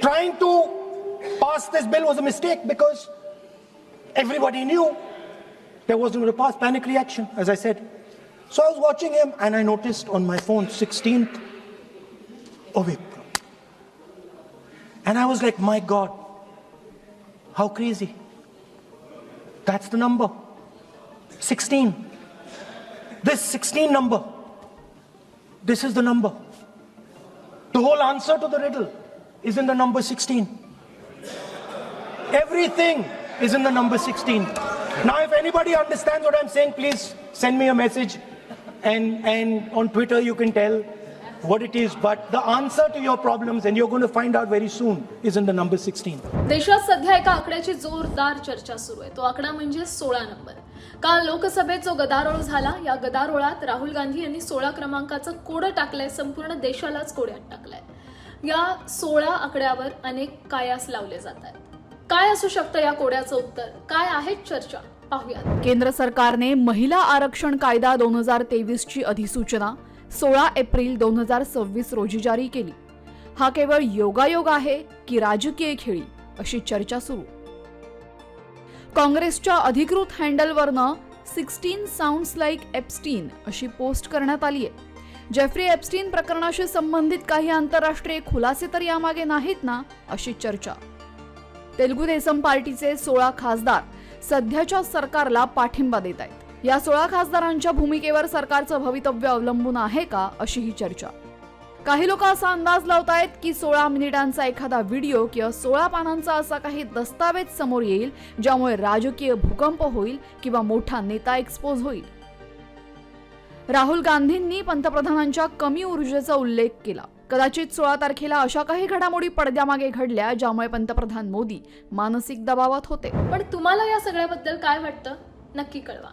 trying to pass this bill was a mistake because everybody knew there wasn't going to pass. Panic reaction, as I said. So I was watching him and I noticed on my phone 16th of April. And I was like, my God, how crazy. That's the number. 16. This 16 number. This is the number. The whole answer to the riddle is in the number 16. Everything is in the number 16. Now, if anybody understands what I'm saying, please send me a message. And on Twitter, you can tell what it is. But the answer to your problems, and you're going to find out very soon, is in the number 16. देशात सध्या एका आकड्याची जोरदार चर्चा सुरू आहे. तो आकडा म्हणजे 16 नंबर. काल लोकसभेत जो गदारोळ झाला, या गदारोळात राहुल गांधी यांनी 16 क्रमांकाचं कोडं टाकलंय, संपूर्ण देशालाच कोड्यात टाकलंय. या 16 आकड्यावर अनेक कायास लावले जात आहेत. काय असू शकतं या कोड्याचं उत्तर? काय आहे चर्चा? पाहूया. केंद्र सरकारने महिला आरक्षण कायदा 2023 ची अधिसूचना 16 एप्रिल 2026 रोजी जारी केली. हा केवळ योगायोग आहे की राजकीय खेळी, अशी चर्चा सुरू. काँग्रेसच्या अधिकृत हँडलवरनं 16 साऊंड्स लाईक एप्स्टीन अशी पोस्ट करण्यात आली आहे. जेफ्री एप्स्टीन प्रकरणाशी संबंधित काही आंतरराष्ट्रीय खुलासे तर यामागे नाहीत ना, अशी चर्चा. तेलुगू देसम पार्टीचे 16 खासदार सध्याच्या सरकारला पाठिंबा देत आहेत. या 16 खासदारांच्या भूमिकेवर सरकारचं भवितव्य अवलंबून आहे का, अशी ही चर्चा. काही लोक असा अंदाज लावतायत की 16 मिनिटांचा एखादा व्हिडिओ किंवा 16 पानांचा असा काही दस्तावेज समोर येईल, ज्यामुळे राजकीय भूकंप होईल किंवा मोठा नेता एक्सपोज होईल. राहुल गांधींनी पंतप्रधानांच्या कमी ऊर्जेचा उल्लेख केला. कदाचित 16 तारखेला अशा काही घडामोडी पडद्यामागे घडल्या, ज्यामुळे पंतप्रधान मोदी मानसिक दबावात होते. पण तुम्हाला या सगळ्याबद्दल काय वाटतं? नक्की कळवा.